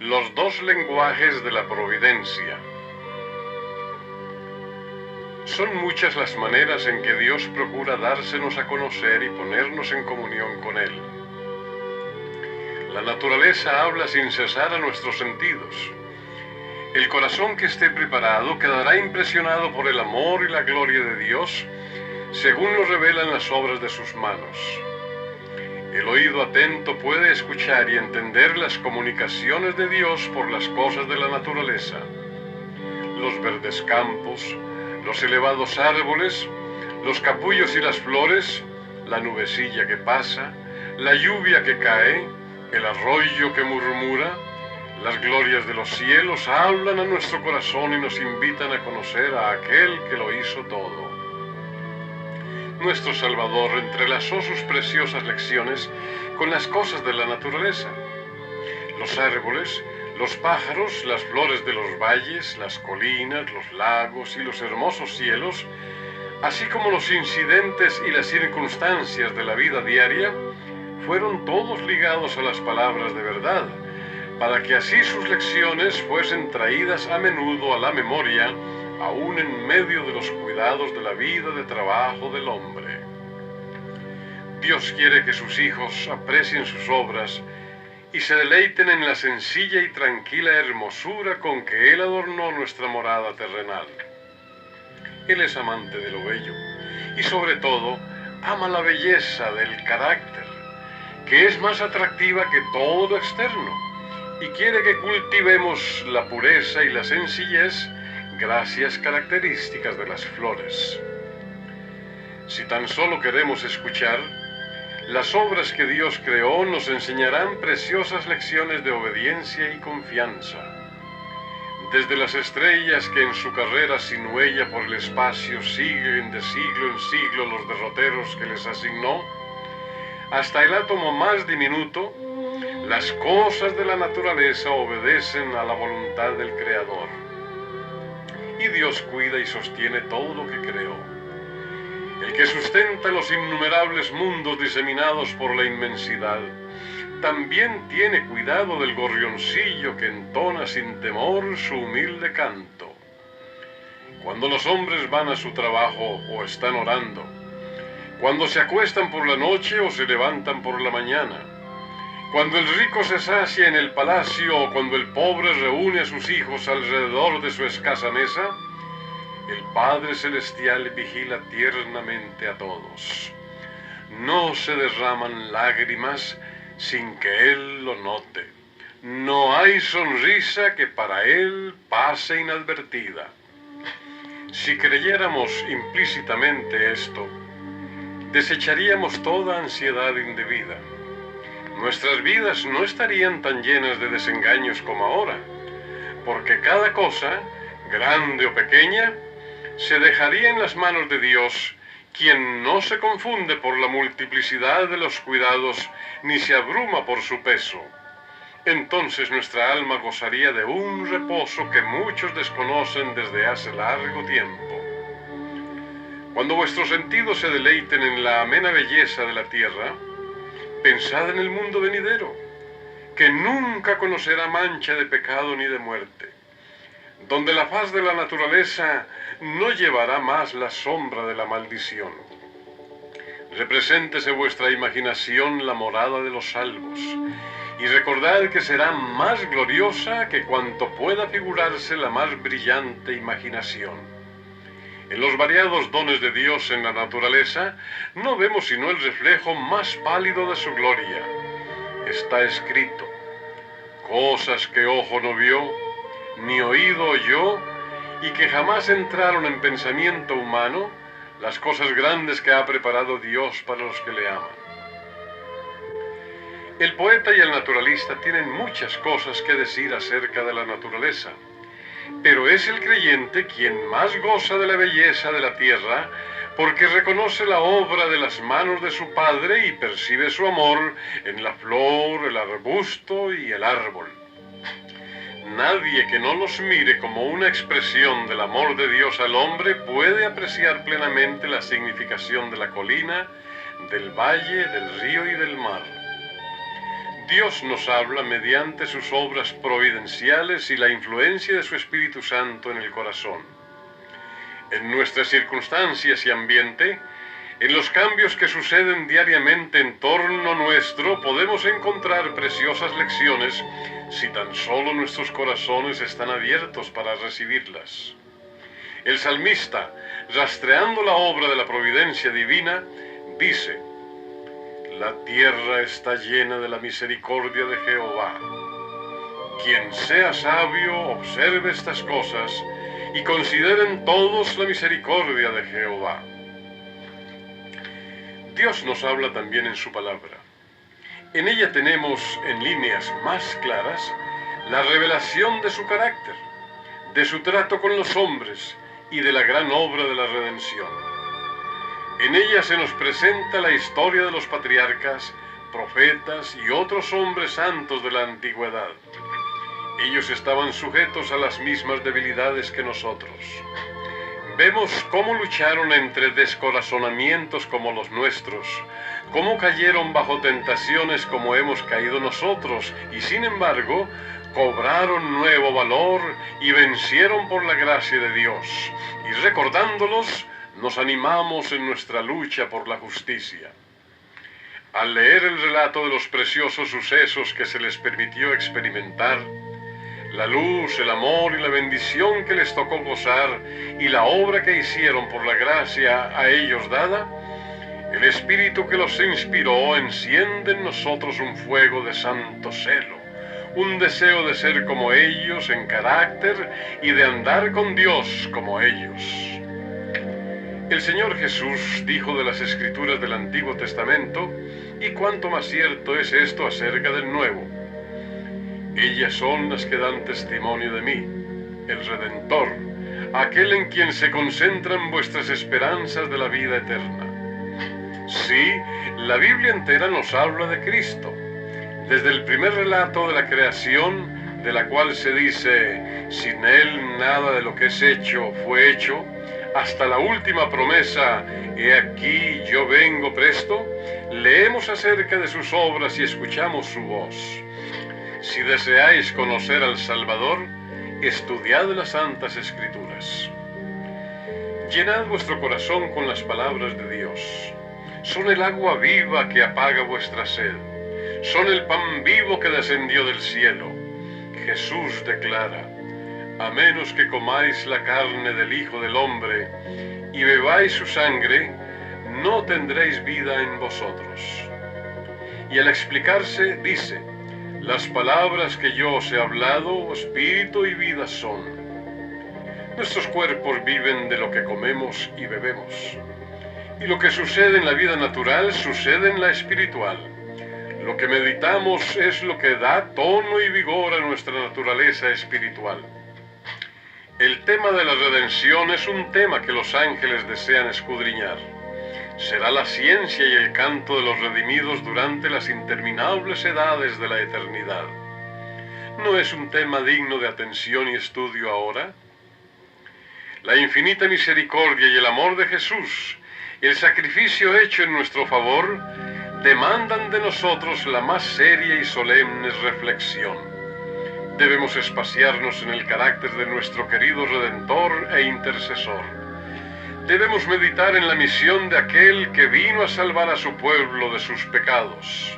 Los dos lenguajes de la providencia. Son muchas las maneras en que Dios procura dársenos a conocer y ponernos en comunión con Él. La naturaleza habla sin cesar a nuestros sentidos. El corazón que esté preparado quedará impresionado por el amor y la gloria de Dios, según lo revelan las obras de sus manos. El oído atento puede escuchar y entender las comunicaciones de Dios por las cosas de la naturaleza. Los verdes campos, los elevados árboles, los capullos y las flores, la nubecilla que pasa, la lluvia que cae, el arroyo que murmura, las glorias de los cielos hablan a nuestro corazón y nos invitan a conocer a aquel que lo hizo todo. Nuestro Salvador entrelazó sus preciosas lecciones con las cosas de la naturaleza. Los árboles, los pájaros, las flores de los valles, las colinas, los lagos y los hermosos cielos, así como los incidentes y las circunstancias de la vida diaria, fueron todos ligados a las palabras de verdad, para que así sus lecciones fuesen traídas a menudo a la memoria, aún en medio de los cuidados de la vida de trabajo del hombre. Dios quiere que sus hijos aprecien sus obras y se deleiten en la sencilla y tranquila hermosura con que Él adornó nuestra morada terrenal. Él es amante de lo bello y sobre todo ama la belleza del carácter, que es más atractiva que todo lo externo, y quiere que cultivemos la pureza y la sencillez, gracias características de las flores. Si tan solo queremos escuchar, las obras que Dios creó nos enseñarán preciosas lecciones de obediencia y confianza. Desde las estrellas que en su carrera sin huella por el espacio siguen de siglo en siglo los derroteros que les asignó, hasta el átomo más diminuto, las cosas de la naturaleza obedecen a la voluntad del Creador. Y Dios cuida y sostiene todo lo que creó. El que sustenta los innumerables mundos diseminados por la inmensidad, también tiene cuidado del gorrioncillo que entona sin temor su humilde canto. Cuando los hombres van a su trabajo o están orando, cuando se acuestan por la noche o se levantan por la mañana, cuando el rico se sacia en el palacio o cuando el pobre reúne a sus hijos alrededor de su escasa mesa, el Padre Celestial vigila tiernamente a todos. No se derraman lágrimas sin que Él lo note. No hay sonrisa que para Él pase inadvertida. Si creyéramos implícitamente esto, desecharíamos toda ansiedad indebida. Nuestras vidas no estarían tan llenas de desengaños como ahora, porque cada cosa, grande o pequeña, se dejaría en las manos de Dios, quien no se confunde por la multiplicidad de los cuidados ni se abruma por su peso. Entonces nuestra alma gozaría de un reposo que muchos desconocen desde hace largo tiempo. Cuando vuestros sentidos se deleiten en la amena belleza de la tierra, pensad en el mundo venidero, que nunca conocerá mancha de pecado ni de muerte, donde la faz de la naturaleza no llevará más la sombra de la maldición. Represéntese vuestra imaginación la morada de los salvos, y recordad que será más gloriosa que cuanto pueda figurarse la más brillante imaginación. En los variados dones de Dios en la naturaleza, no vemos sino el reflejo más pálido de su gloria. Está escrito: cosas que ojo no vio, ni oído oyó, y que jamás entraron en pensamiento humano, las cosas grandes que ha preparado Dios para los que le aman. El poeta y el naturalista tienen muchas cosas que decir acerca de la naturaleza, pero es el creyente quien más goza de la belleza de la tierra, porque reconoce la obra de las manos de su Padre y percibe su amor en la flor, el arbusto y el árbol. Nadie que no los mire como una expresión del amor de Dios al hombre puede apreciar plenamente la significación de la colina, del valle, del río y del mar. Dios nos habla mediante sus obras providenciales y la influencia de su Espíritu Santo en el corazón. En nuestras circunstancias y ambiente, en los cambios que suceden diariamente en torno nuestro, podemos encontrar preciosas lecciones si tan solo nuestros corazones están abiertos para recibirlas. El salmista, rastreando la obra de la providencia divina, dice: la tierra está llena de la misericordia de Jehová. Quien sea sabio, observe estas cosas y consideren todos la misericordia de Jehová. Dios nos habla también en su palabra. En ella tenemos, en líneas más claras, la revelación de su carácter, de su trato con los hombres y de la gran obra de la redención. En ella se nos presenta la historia de los patriarcas, profetas y otros hombres santos de la antigüedad. Ellos estaban sujetos a las mismas debilidades que nosotros. Vemos cómo lucharon entre descorazonamientos como los nuestros, cómo cayeron bajo tentaciones como hemos caído nosotros, y sin embargo, cobraron nuevo valor y vencieron por la gracia de Dios. Y recordándolos, nos animamos en nuestra lucha por la justicia. Al leer el relato de los preciosos sucesos que se les permitió experimentar, la luz, el amor y la bendición que les tocó gozar y la obra que hicieron por la gracia a ellos dada, el Espíritu que los inspiró enciende en nosotros un fuego de santo celo, un deseo de ser como ellos en carácter y de andar con Dios como ellos. El Señor Jesús dijo de las Escrituras del Antiguo Testamento, y cuánto más cierto es esto acerca del Nuevo: ellas son las que dan testimonio de mí, el Redentor, aquel en quien se concentran vuestras esperanzas de la vida eterna. Sí, la Biblia entera nos habla de Cristo. Desde el primer relato de la creación, de la cual se dice: sin Él nada de lo que es hecho fue hecho, hasta la última promesa: he aquí yo vengo presto, leemos acerca de sus obras y escuchamos su voz. Si deseáis conocer al Salvador, estudiad las Santas Escrituras. Llenad vuestro corazón con las palabras de Dios. Son el agua viva que apaga vuestra sed. Son el pan vivo que descendió del cielo. Jesús declara: a menos que comáis la carne del Hijo del Hombre y bebáis su sangre, no tendréis vida en vosotros. Y al explicarse dice: las palabras que yo os he hablado, espíritu y vida son. Nuestros cuerpos viven de lo que comemos y bebemos. Y lo que sucede en la vida natural sucede en la espiritual. Lo que meditamos es lo que da tono y vigor a nuestra naturaleza espiritual. El tema de la redención es un tema que los ángeles desean escudriñar. Será la ciencia y el canto de los redimidos durante las interminables edades de la eternidad. ¿No es un tema digno de atención y estudio ahora? La infinita misericordia y el amor de Jesús, el sacrificio hecho en nuestro favor, demandan de nosotros la más seria y solemne reflexión. Debemos espaciarnos en el carácter de nuestro querido Redentor e Intercesor. Debemos meditar en la misión de aquel que vino a salvar a su pueblo de sus pecados.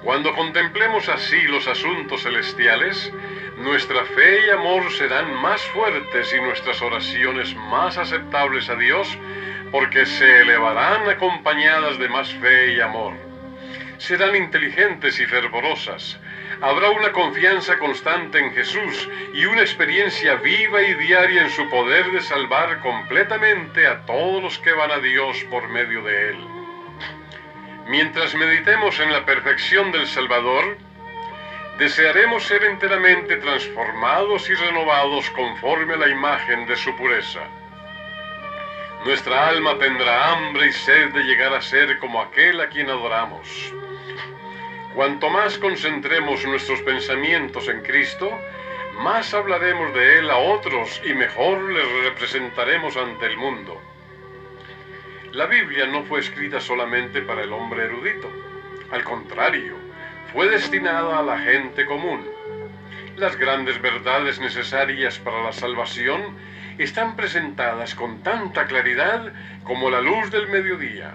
Cuando contemplemos así los asuntos celestiales, nuestra fe y amor serán más fuertes y nuestras oraciones más aceptables a Dios, porque se elevarán acompañadas de más fe y amor. Serán inteligentes y fervorosas. Habrá una confianza constante en Jesús y una experiencia viva y diaria en su poder de salvar completamente a todos los que van a Dios por medio de Él. Mientras meditemos en la perfección del Salvador, desearemos ser enteramente transformados y renovados conforme a la imagen de su pureza. Nuestra alma tendrá hambre y sed de llegar a ser como aquel a quien adoramos. Cuanto más concentremos nuestros pensamientos en Cristo, más hablaremos de Él a otros y mejor les representaremos ante el mundo. La Biblia no fue escrita solamente para el hombre erudito. Al contrario, fue destinada a la gente común. Las grandes verdades necesarias para la salvación están presentadas con tanta claridad como la luz del mediodía,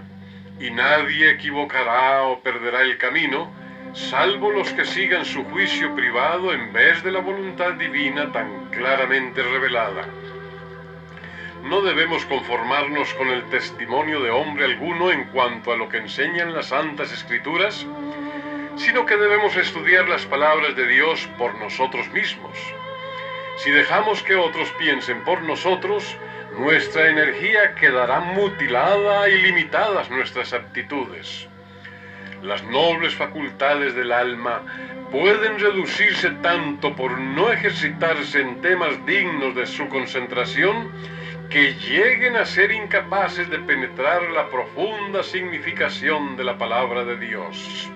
y nadie equivocará o perderá el camino, salvo los que sigan su juicio privado en vez de la voluntad divina tan claramente revelada. No debemos conformarnos con el testimonio de hombre alguno en cuanto a lo que enseñan las Santas Escrituras, sino que debemos estudiar las palabras de Dios por nosotros mismos. Si dejamos que otros piensen por nosotros, nuestra energía quedará mutilada y limitadas nuestras aptitudes. Las nobles facultades del alma pueden reducirse tanto por no ejercitarse en temas dignos de su concentración, que lleguen a ser incapaces de penetrar la profunda significación de la palabra de Dios.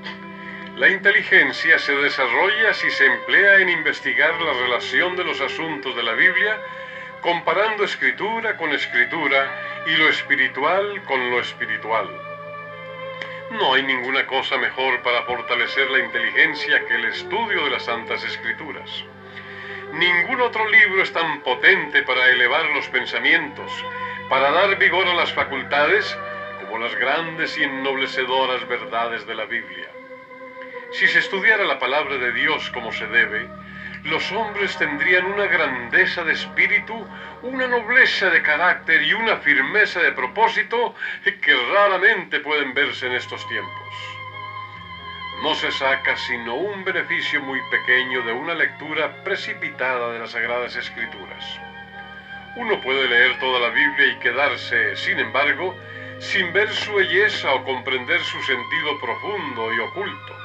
La inteligencia se desarrolla si se emplea en investigar la relación de los asuntos de la Biblia, comparando escritura con escritura y lo espiritual con lo espiritual. No hay ninguna cosa mejor para fortalecer la inteligencia que el estudio de las Santas Escrituras. Ningún otro libro es tan potente para elevar los pensamientos, para dar vigor a las facultades, como las grandes y ennoblecedoras verdades de la Biblia. Si se estudiara la palabra de Dios como se debe, los hombres tendrían una grandeza de espíritu, una nobleza de carácter y una firmeza de propósito que raramente pueden verse en estos tiempos. No se saca sino un beneficio muy pequeño de una lectura precipitada de las Sagradas Escrituras. Uno puede leer toda la Biblia y quedarse, sin embargo, sin ver su belleza o comprender su sentido profundo y oculto.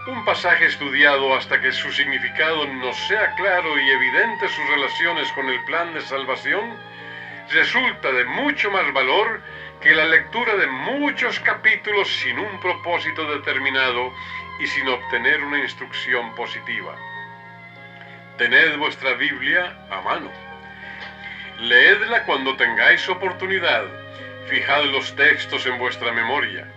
Un pasaje estudiado hasta que su significado nos sea claro y evidente sus relaciones con el plan de salvación, resulta de mucho más valor que la lectura de muchos capítulos sin un propósito determinado y sin obtener una instrucción positiva. Tened vuestra Biblia a mano. Leedla cuando tengáis oportunidad. Fijad los textos en vuestra memoria.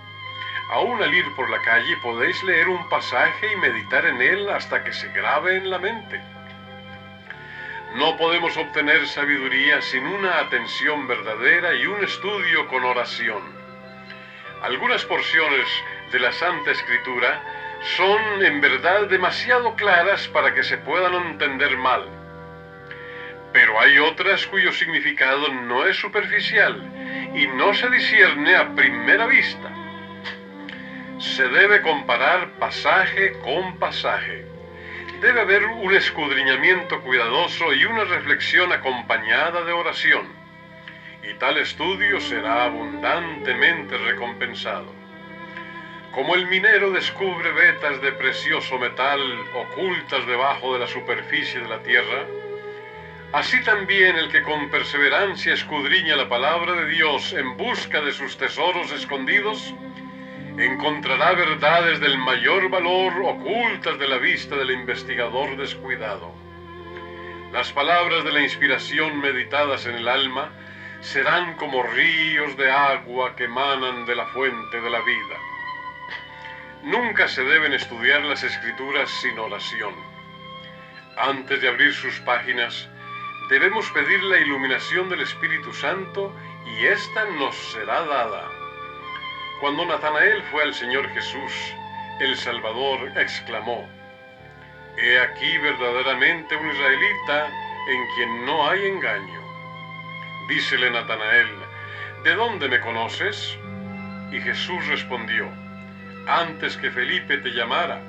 Aún al ir por la calle podéis leer un pasaje y meditar en él hasta que se grabe en la mente. No podemos obtener sabiduría sin una atención verdadera y un estudio con oración. Algunas porciones de la Santa Escritura son en verdad demasiado claras para que se puedan entender mal. Pero hay otras cuyo significado no es superficial y no se discierne a primera vista. Se debe comparar pasaje con pasaje. Debe haber un escudriñamiento cuidadoso y una reflexión acompañada de oración, y tal estudio será abundantemente recompensado. Como el minero descubre vetas de precioso metal ocultas debajo de la superficie de la tierra, así también el que con perseverancia escudriña la palabra de Dios en busca de sus tesoros escondidos, encontrará verdades del mayor valor ocultas de la vista del investigador descuidado. Las palabras de la inspiración meditadas en el alma serán como ríos de agua que emanan de la fuente de la vida. Nunca se deben estudiar las Escrituras sin oración. Antes de abrir sus páginas, debemos pedir la iluminación del Espíritu Santo y ésta nos será dada. Cuando Natanael fue al Señor Jesús, el Salvador exclamó: «He aquí verdaderamente un israelita en quien no hay engaño». Dícele Natanael: «¿De dónde me conoces?». Y Jesús respondió: «Antes que Felipe te llamara,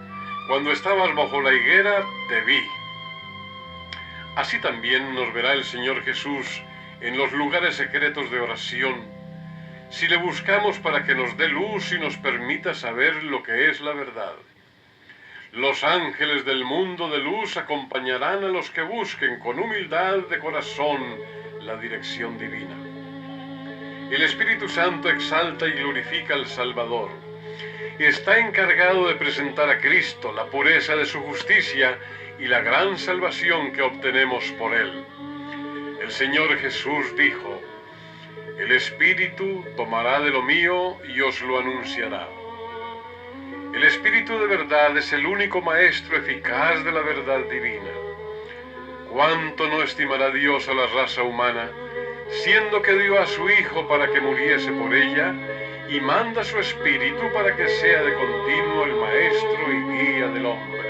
cuando estabas bajo la higuera, te vi». Así también nos verá el Señor Jesús en los lugares secretos de oración, si le buscamos para que nos dé luz y nos permita saber lo que es la verdad. Los ángeles del mundo de luz acompañarán a los que busquen con humildad de corazón la dirección divina. El Espíritu Santo exalta y glorifica al Salvador. Está encargado de presentar a Cristo, la pureza de su justicia y la gran salvación que obtenemos por él. El Señor Jesús dijo: «El Espíritu tomará de lo mío y os lo anunciará». El Espíritu de verdad es el único maestro eficaz de la verdad divina. ¿Cuánto no estimará Dios a la raza humana, siendo que dio a su Hijo para que muriese por ella, y manda su Espíritu para que sea de continuo el maestro y guía del hombre?